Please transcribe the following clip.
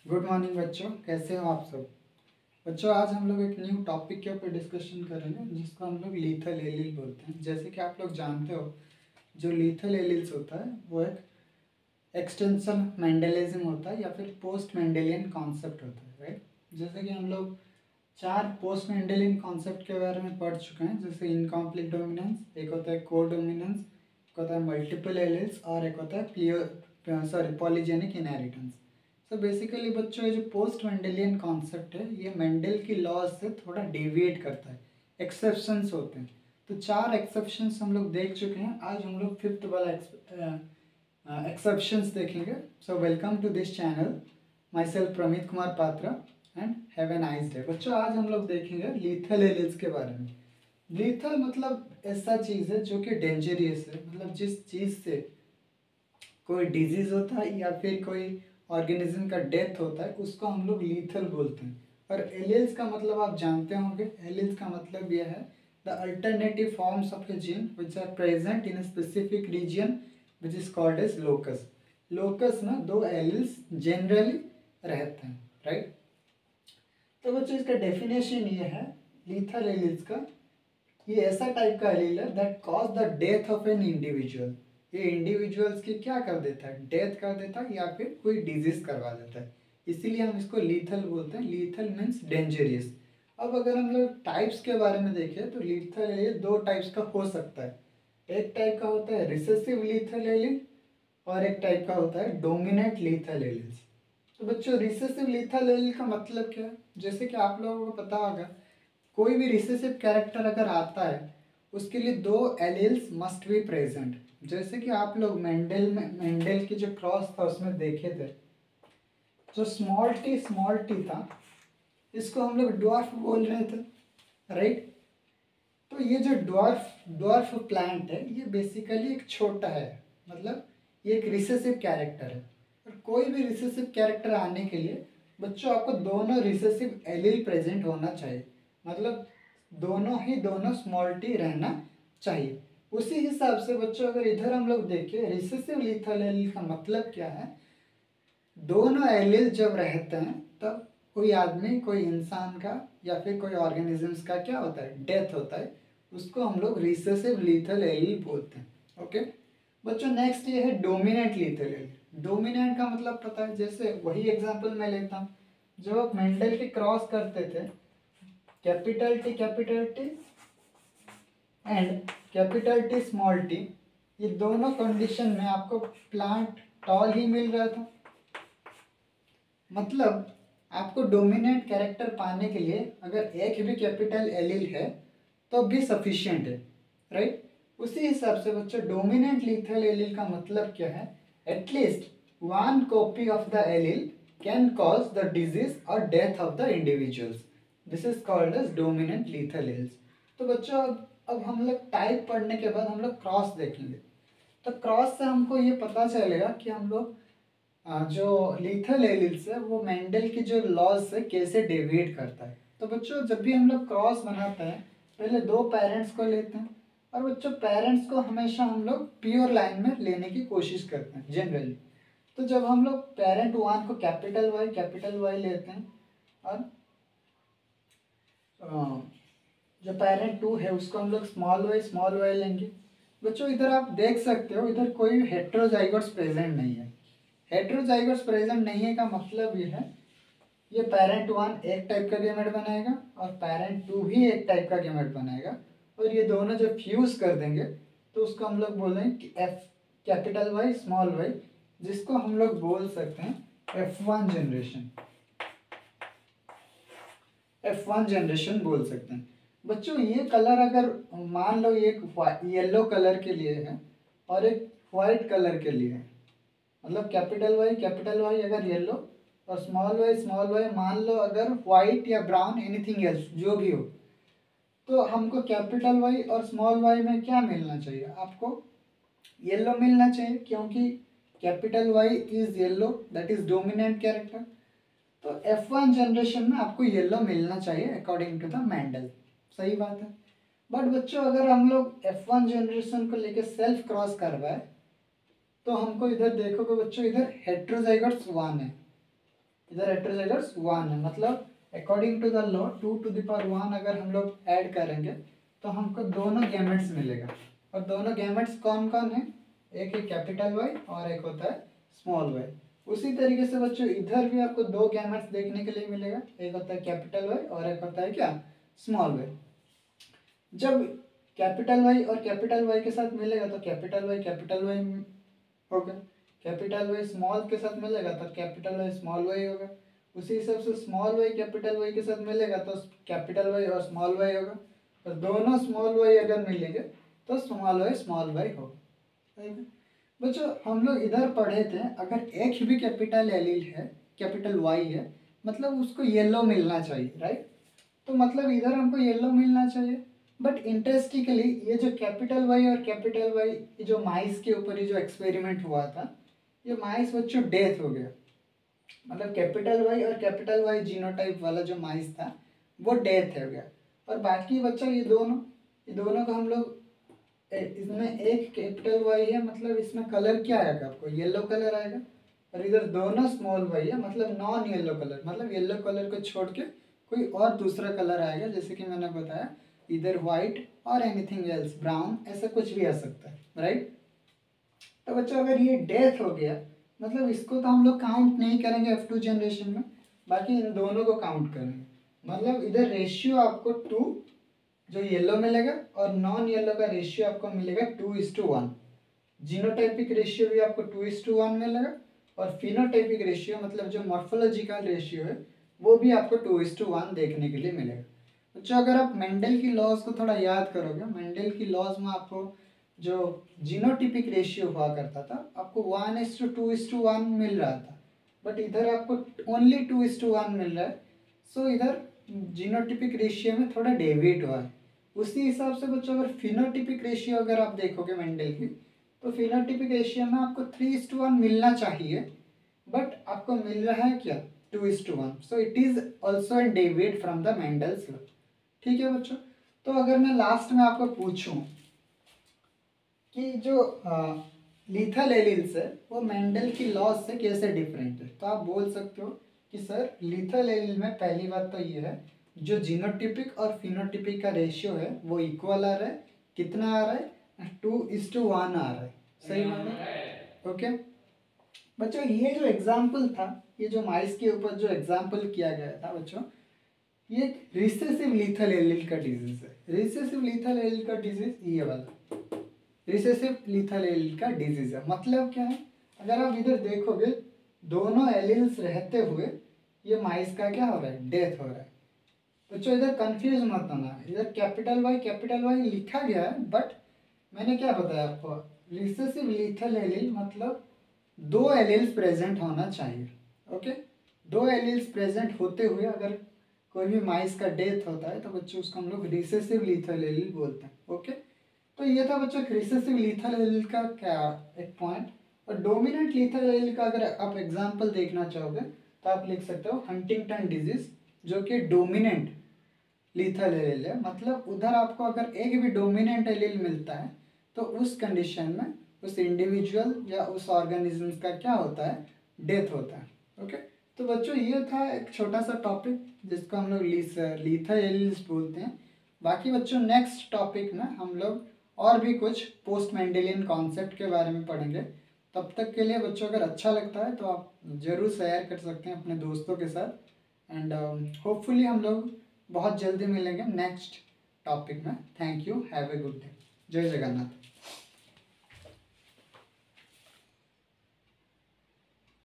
Good morning बच्चों, कैसे हो आप सब। बच्चों आज हम लोग एक न्यू टॉपिक के ऊपर डिस्कशन करेंगे जिसको हम लोग लीथल एलील बोलते हैं। जैसे कि आप लोग जानते हो, जो लीथल एलील्स होता है वो एक एक्सटेंशन मेंडलिज्म होता है या फिर पोस्ट मेंडेलियन कॉन्सेप्ट होता है, राइट। जैसे कि हम लोग 4 पोस्ट मेंडेलियन कॉन्सेप्ट के बारे में पढ़ चुके हैं, जैसे इनकम्प्लीट डोमिनेंस, एक होता है को डोमिनेंस, एक होता है मल्टीपल एलील्स और एक होता है पॉलीजेनिक इनहेरिटेंस। तो बेसिकली बच्चों ये जो पोस्ट मेंडेलियन कॉन्सेप्ट है ये मेंडल की लॉज से थोड़ा डेविएट करता है, एक्सेप्शंस होते हैं। तो 4 एक्सेप्शंस हम लोग देख चुके हैं, आज हम लोग 5th वाला एक्सेप्शंस देखेंगे। So welcome to this channel, myself Pramit Kumar Patra and have a nice day. बच्चों आज हम लोग देखेंगे लीथल एलील्स के बारे में। लीथल मतलब ऐसा चीज़ है जो कि डेंजरियस है, मतलब जिस चीज़ से कोई डिजीज़ होता है या फिर कोई ऑर्गेनिज्म का डेथ होता है उसको हम लोग लीथल बोलते हैं। और एलील्स का मतलब आप जानते होंगे, एलील्स का मतलब यह है the alternative forms of a gene which are present in a specific region which is called as locus. Locus में 2 एलील्स जनरली रहते हैं, राइट। तो बच्चों इसका डेफिनेशन ये है लीथल एलील्स का, ये ऐसा टाइप का एलील है that cause the death of an individual. ये इंडिविजुअल्स की क्या कर देता है, डेथ कर देता है या फिर कोई डिजीज करवा देता है, इसीलिए हम इसको लीथल बोलते हैं। Lethal means dangerous. अब अगर हम लोग टाइप्स के बारे में देखें तो लीथल एलील 2 टाइप्स का हो सकता है। एक टाइप का होता है रिसेसिव लीथल एलील और एक टाइप का होता है डोमिनेंट लीथल एलील्स। तो बच्चों रिसेसिव लीथल एलील का मतलब क्या है, जैसे कि आप लोगों को पता होगा कोई भी रिसेसिव कैरेक्टर अगर आता है उसके लिए 2 एलील्स मस्ट बी प्रेजेंट। जैसे कि आप लोग मेंडल की जो क्रॉस था उसमें देखे थे, जो स्मॉल टी था इसको हम लोग ड्वार्फ बोल रहे थे, राइट। तो ये जो ड्वार्फ प्लांट है ये बेसिकली एक छोटा है, मतलब ये एक रिसेसिव कैरेक्टर है। और कोई भी रिसेसिव कैरेक्टर आने के लिए बच्चों आपको दोनों रिसेसिव एलील प्रेजेंट होना चाहिए, मतलब दोनों स्मॉल टी रहना चाहिए। उसी हिसाब से बच्चों अगर इधर हम लोग देखें रिसेसिव लीथल एलील का मतलब क्या है, दोनों एलील जब रहते हैं तब कोई आदमी, कोई इंसान का या फिर कोई ऑर्गेनिजम्स का क्या होता है, डेथ होता है, उसको हम लोग रिसेसिव लीथल एलील बोलते हैं। ओके बच्चों, नेक्स्ट ये है डोमिनेंट लीथल एलील। डोमिनेंट का मतलब पता है, जैसे वही एग्जांपल मैं लेता हूँ, जब आप मेंडल के क्रॉस करते थे capital T and capital T small T, ये दोनों कंडीशन में आपको प्लांट टॉल ही मिल रहा था। मतलब आपको डोमिनेंट कैरेक्टर पाने के लिए अगर एक भी कैपिटल एलील है तो भी सफिशिएंट है, राइट। उसी हिसाब से बच्चों डोमिनेंट लीथल एलील का मतलब क्या है, at least 1 copy of the allele can cause the disease और death of the individuals. This is called as dominant lethal alleles. तो बच्चों अब हम लोग टाइप पढ़ने के बाद हम लोग क्रॉस देखेंगे। तो क्रॉस से हमको ये पता चलेगा कि हम लोग जो लीथल एलील्स है वो मेंडल की जो लॉज से कैसे डेविएट करता है। तो बच्चों जब भी हम लोग क्रॉस बनाते हैं पहले 2 पेरेंट्स को लेते हैं, और बच्चों पेरेंट्स को हमेशा हम लोग प्योर लाइन में लेने की कोशिश करते हैं जनरली। तो जब हम लोग पेरेंट 1 को कैपिटल वाई लेते हैं और जो पेरेंट 2 है उसको हम लोग स्मॉल वाई लेंगे। बच्चों इधर आप देख सकते हो, इधर कोई हेट्रोजाइगोट्स प्रेजेंट नहीं है। हेट्रोजाइगोट्स प्रेजेंट नहीं है का मतलब ये है ये पेरेंट 1 एक टाइप का गेमेट बनाएगा और पेरेंट 2 भी एक टाइप का गेमेट बनाएगा, और ये दोनों जब फ्यूज कर देंगे तो उसको हम लोग बोलेंगे कि F capital Y small Y, जिसको हम लोग बोल सकते हैं F1 जनरेशन। F1 जनरेशन बोल सकते हैं। बच्चों ये कलर अगर मान लो ये येलो कलर के लिए है और एक वाइट कलर के लिए है, मतलब कैपिटल वाई अगर येलो और स्मॉल वाई मान लो अगर वाइट या ब्राउन एनीथिंग एल्स जो भी हो, तो हमको कैपिटल वाई और स्मॉल वाई में क्या मिलना चाहिए, आपको येलो मिलना चाहिए, क्योंकि capital Y is yellow, that is dominant character. तो F1 जनरेशन में आपको येलो मिलना चाहिए अकॉर्डिंग टू द मेंडल, सही बात है। बट बच्चों अगर हम लोग F1 जनरेशन को लेके सेल्फ क्रॉस करवाए तो हमको इधर देखोगे बच्चों, इधर हेट्रोजाइगोट्स 1 है, इधर हेटेरोजाइगस 1 है, मतलब according to the law 2 to the power 1 अगर हम लोग ऐड करेंगे तो हमको दोनों गैमेट्स मिलेगा। और दोनों गैमेट्स कौन कौन है, एक है कैपिटल वाई और एक होता है स्मॉल वाई। उसी तरीके से बच्चों इधर भी आपको दो गैमेट्स देखने के लिए मिलेगा, एक होता है कैपिटल वाई और एक होता है क्या, स्मॉल वाई। जब कैपिटल वाई और कैपिटल वाई के साथ मिलेगा तो कैपिटल वाई होगा, कैपिटल वाई स्मॉल के साथ मिलेगा तो कैपिटल वाई स्मॉल वाई होगा। उसी हिसाब से स्मॉल वाई कैपिटल वाई के साथ मिलेगा तो कैपिटल वाई और स्मॉल वाई होगा। और दोनों स्मॉल वाई अगर मिलेंगे तो स्मॉल वाई होगा। बच्चों हम लोग इधर पढ़े थे, अगर एक भी कैपिटल एलिल है, कैपिटल वाई है, मतलब उसको येलो मिलना चाहिए, राइट। तो मतलब इधर हमको येलो मिलना चाहिए। बट इंटरेस्टिंगली ये जो कैपिटल वाई और कैपिटल वाई, ये जो माइस के ऊपर ये जो एक्सपेरिमेंट हुआ था, ये माइस बच्चों डेथ हो गया। मतलब कैपिटल वाई और कैपिटल वाई जीनोटाइप वाला जो माइस था वो डेथ हो गया। और बाकी बच्चा ये दोनों को हम लोग इसमें एक कैपिटल वाई है, मतलब इसमें कलर क्या आएगा आपको, येलो कलर आएगा। और इधर दोनों स्मॉल वाई है, मतलब नॉन येलो कलर, मतलब येलो कलर को छोड़ के कोई और दूसरा कलर आएगा। जैसे कि मैंने बताया इधर वाइट और एनीथिंग एल्स, ब्राउन, ऐसा कुछ भी आ सकता है, राइट। तो बच्चों अगर ये डेथ हो गया मतलब इसको तो हम लोग काउंट नहीं करेंगे F2 जनरेशन में, बाकी इन दोनों को काउंट करेंगे। मतलब इधर रेशियो आपको 2 जो येलो मिलेगा और नॉन येलो का रेशियो आपको मिलेगा 2:1। जीनोटाइपिक रेशियो भी आपको 2:1 मिलेगा और फिनोटाइपिक रेशियो मतलब जो मॉर्फोलॉजिकल रेशियो है वो भी आपको 2:1 देखने के लिए मिलेगा। बच्चों अगर आप मेंडल की लॉज को थोड़ा याद करोगे, मेंडल की लॉज में आपको जो जीनोटिपिक रेशियो हुआ करता था आपको 1:2:1 मिल रहा था, बट इधर आपको ओनली 2:1 मिल रहा है। सो इधर जीनोटिपिक रेशियो में थोड़ा डेविएट हुआ है। उसी हिसाब से बच्चों अगर फिनोटिपिक रेशियो अगर आप देखोगे मेंडल की, तो फिनोटिपिक रेशियो में आपको 3:1 मिलना चाहिए, बट आपको मिल रहा है क्या, 2:1। So it is also an deviate from the Mendel's law. ठीक है बच्चों। तो अगर मैं लास्ट में आपको पूछूं कि जो लीथल एलिल्स है वो मेंडल की लॉज से कैसे डिफरेंट है, तो आप बोल सकते हो कि सर लीथल एलिल में पहली बात तो ये है जो जीनोटिपिक और फिनोटिपिक का रेशियो है वो इक्वल आ रहा है। कितना आ रहा है, 2:1 आ रहा है। सही बात है, ओके। बच्चों ये जो एग्जाम्पल था, ये जो माइस के ऊपर जो एग्जाम्पल किया गया था बच्चों, ये रिसेसिव लीथल एलिल का डिजीज है। रिसेसिव लीथल एलिल का डिजीज ये वाला रिसेसिव लीथल एलिल का डिजीज है। मतलब क्या है, अगर आप इधर देखोगे दोनों एलिल्स रहते हुए ये माइस का क्या हो रहा है, डेथ हो रहा है। बच्चों इधर कंफ्यूज मत होना, इधर कैपिटल वाई लिखा गया है, बट मैंने क्या बताया आपको, रिसेसिव लीथल एलिल मतलब दो एलिल्स प्रेजेंट होना चाहिए, ओके। दो एलिल्स प्रेजेंट होते हुए अगर कोई भी माइस का डेथ होता है तो बच्चों उसको हम लोग रिसेसिव लीथल एलिल बोलते हैं, ओके। तो ये था बच्चों रिसेसिव लीथल एलिल का क्या एक पॉइंट। और डोमिनेंट लीथल एलिल का अगर आप एग्जांपल देखना चाहोगे तो आप लिख सकते हो हंटिंगटन डिजीज, जो कि डोमिनेंट लीथल एलिल है। मतलब उधर आपको अगर एक भी डोमिनेंट एलिल मिलता है तो उस कंडीशन में उस इंडिविजुअल या उस ऑर्गेनिज्म का क्या होता है, डेथ होता है, ओके। तो बच्चों ये था एक छोटा सा टॉपिक जिसको हम लोग लीथल एलिल्स बोलते हैं। बाकी बच्चों नेक्स्ट टॉपिक में हम लोग और भी कुछ पोस्ट मेंडेलियन कॉन्सेप्ट के बारे में पढ़ेंगे। तब तक के लिए बच्चों अगर अच्छा लगता है तो आप ज़रूर शेयर कर सकते हैं अपने दोस्तों के साथ। एंड होपफुली हम लोग बहुत जल्दी मिलेंगे नेक्स्ट टॉपिक में। Thank you, have a good day. जय जगन्नाथ।